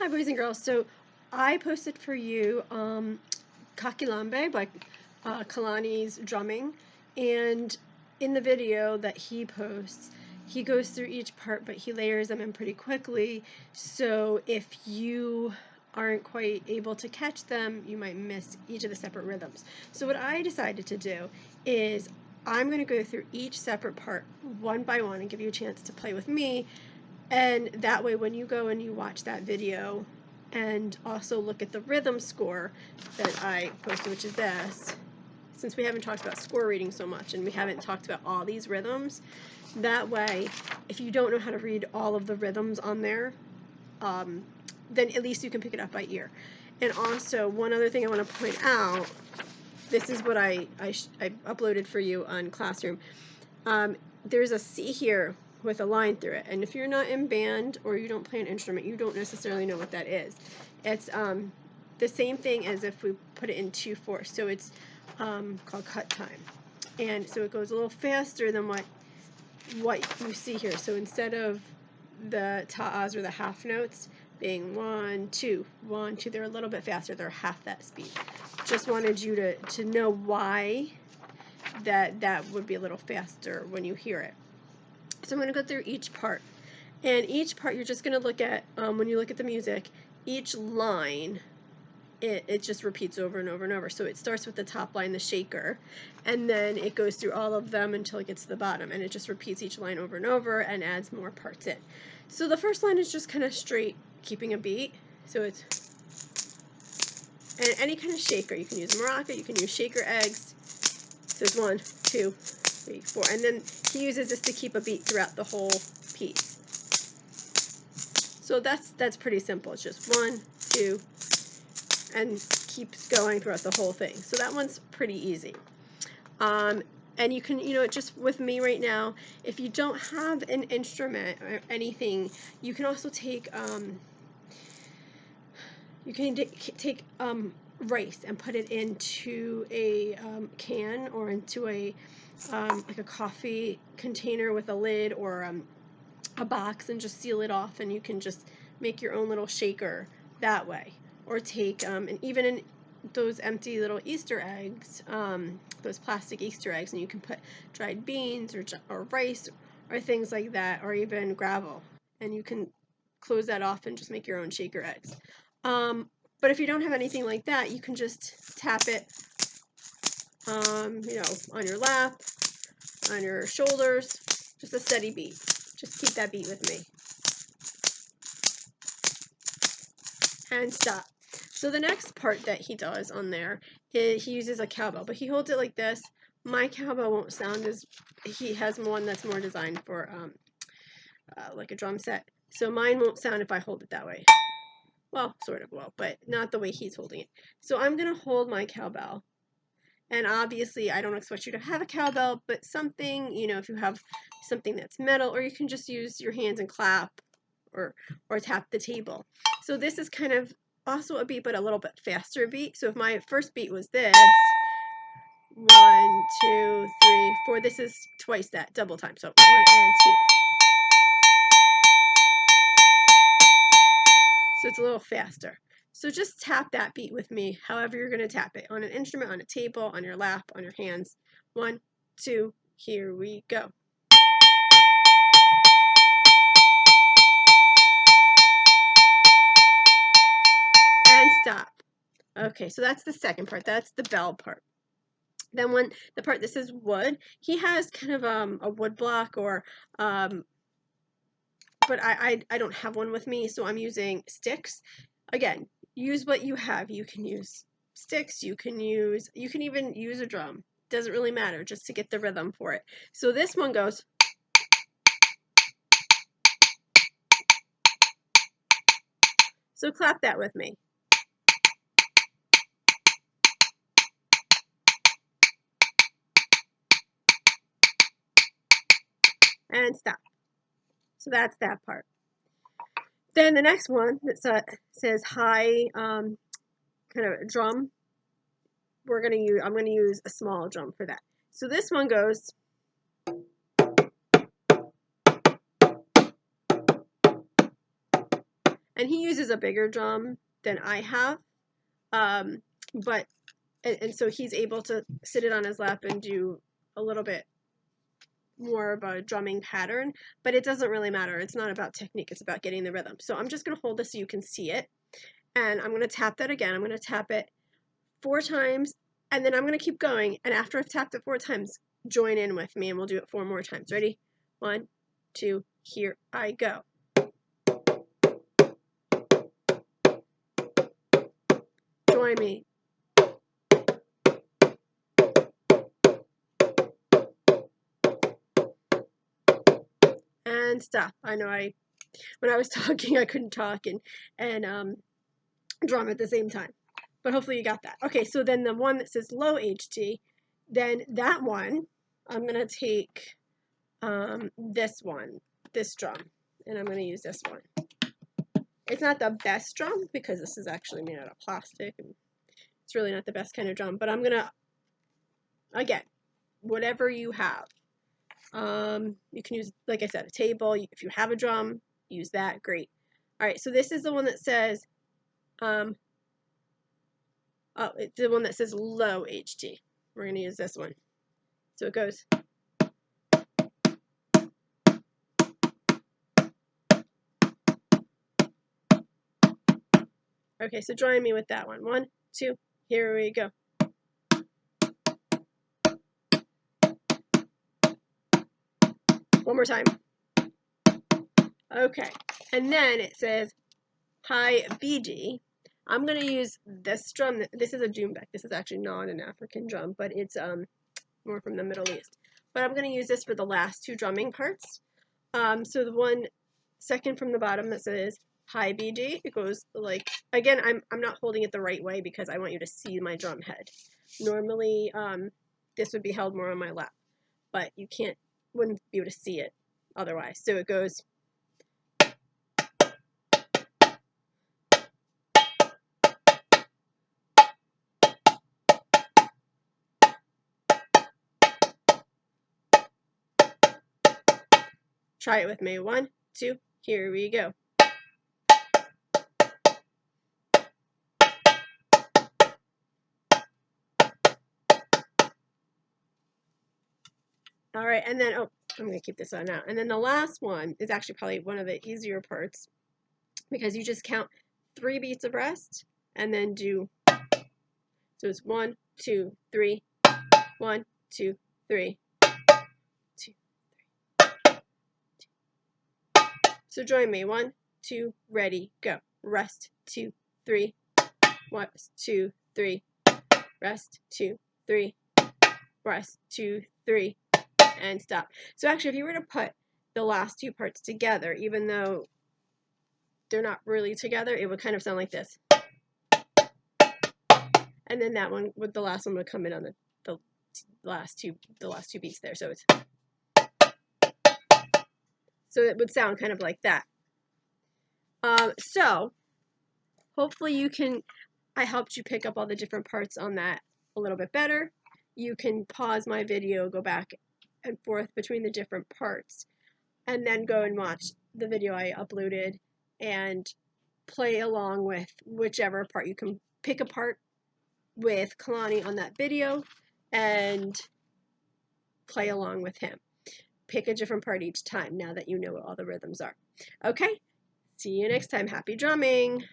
Hi boys and girls. So I posted for you Kakilambe by Kalani's drumming, and in the video that he posts, he goes through each part, but he layers them in pretty quickly, so if you aren't quite able to catch them, you might miss each of the separate rhythms. So what I decided to do is I'm going to go through each separate part one by one and give you a chance to play with me. And that way, when you go and you watch that video and also look at the rhythm score that I posted, which is this, since we haven't talked about score reading so much and we haven't talked about all these rhythms, that way, if you don't know how to read all of the rhythms on there, then at least you can pick it up by ear. And also, one other thing I want to point out, this is what I uploaded for you on Classroom. There's a C here with a line through it, and if you're not in band or you don't play an instrument, you don't necessarily know what that is. It's the same thing as if we put it in 2/4, so it's called cut time, and so it goes a little faster than what you see here. So instead of the ta'as or the half notes being 1 2 1 2, they're a little bit faster. They're half that speed. Just wanted you to know why that would be a little faster when you hear it. So I'm going to go through each part, and each part you're just going to look at, when you look at the music, each line, it just repeats over and over and over. So it starts with the top line, the shaker, and then it goes through all of them until it gets to the bottom, and it just repeats each line over and over and adds more parts in. So the first line is just kind of straight, keeping a beat. So it's, and any kind of shaker, you can use maraca, you can use shaker eggs. So it's 1 2 3 4, and then he uses this to keep a beat throughout the whole piece. So that's pretty simple. It's just 1 2 and keeps going throughout the whole thing. So that one's pretty easy. And you can, just with me right now, if you don't have an instrument or anything, you can also take rice and put it into a can or into a like a coffee container with a lid or a box, and just seal it off, and you can just make your own little shaker that way. Or take and even in those empty little Easter eggs, those plastic Easter eggs, and you can put dried beans or rice or things like that, or even gravel, and you can close that off and just make your own shaker eggs. But if you don't have anything like that, you can just tap it, on your lap, on your shoulders, just a steady beat. Just keep that beat with me. And stop. So the next part that he does on there is he uses a cowbell, but he holds it like this. My cowbell won't sound as, he has one that's more designed for like a drum set. So mine won't sound if I hold it that way. Well, sort of will, but not the way he's holding it. So I'm going to hold my cowbell. And obviously, I don't expect you to have a cowbell, but something, if you have something that's metal, or you can just use your hands and clap or tap the table. So this is kind of also a beat, but a little bit faster beat. So if my first beat was this, 1 2 3 4, this is twice that, double time. So 1 and 2. So it's a little faster. So just tap that beat with me, however you're going to tap it, on an instrument, on a table, on your lap, on your hands. 1 2, here we go. And stop. Okay, so that's the second part. That's the bell part. Then when the part that says wood, he has kind of a wood block, or but I don't have one with me, so I'm using sticks. Again, use what you have. You can use sticks, you can even use a drum. Doesn't really matter, just to get the rhythm for it. So this one goes. So clap that with me. And stop. So that's that part. Then the next one that says high kind of drum, I'm gonna use a small drum for that. So this one goes. And he uses a bigger drum than I have, but and so he's able to sit it on his lap and do a little bit more of a drumming pattern, but it doesn't really matter. It's not about technique, it's about getting the rhythm. So I'm just going to hold this so you can see it, and I'm going to tap that again. I'm going to tap it 4 times, and then I'm going to keep going, and after I've tapped it 4 times, join in with me and we'll do it 4 more times. Ready? 1, 2, here I go. Join me. And stop. I know when I was talking I couldn't talk and drum at the same time. But hopefully you got that. Okay, so then the one that says low HT, then that one, I'm going to take this drum, and I'm going to use this one. It's not the best drum because this is actually made out of plastic, and it's really not the best kind of drum, but I'm going to, again, whatever you have. You can use, like I said, a table. If you have a drum, use that, great. All right, so this is the one that says, oh, it's the one that says low HT. We're going to use this one. So it goes. Okay, so join me with that one. 1, 2, here we go. One more time. Okay, and then it says high BD. I'm going to use this drum. This is a djembe. This is actually not an African drum, but it's more from the Middle East. But I'm going to use this for the last 2 drumming parts. So the one second from the bottom that says high BD, it goes like, again, I'm not holding it the right way because I want you to see my drum head. Normally, this would be held more on my lap, but you wouldn't be able to see it otherwise. So it goes. Try it with me. 1, 2, here we go. All right, and then, oh, I'm going to keep this on now. And then the last one is actually probably one of the easier parts because you just count 3 beats of rest and then do, so it's 1, 2, 3, 1, 2, 3, 2, 3. So join me. 1, 2, ready, go. Rest, 2, 3, 1, 2, 3, rest, 2, 3, rest, 2, 3. And stop. So actually, if you were to put the last 2 parts together, even though they're not really together, it would kind of sound like this. And then that one, with the last one, would come in on the last two beats there. So it would sound kind of like that. So hopefully I helped you pick up all the different parts on that a little bit better. You can pause my video, go back and forth between the different parts, and then go and watch the video I uploaded and play along with whichever part. You can pick a part with Kalani on that video and play along with him. Pick a different part each time now that you know what all the rhythms are. Okay, see you next time. Happy drumming!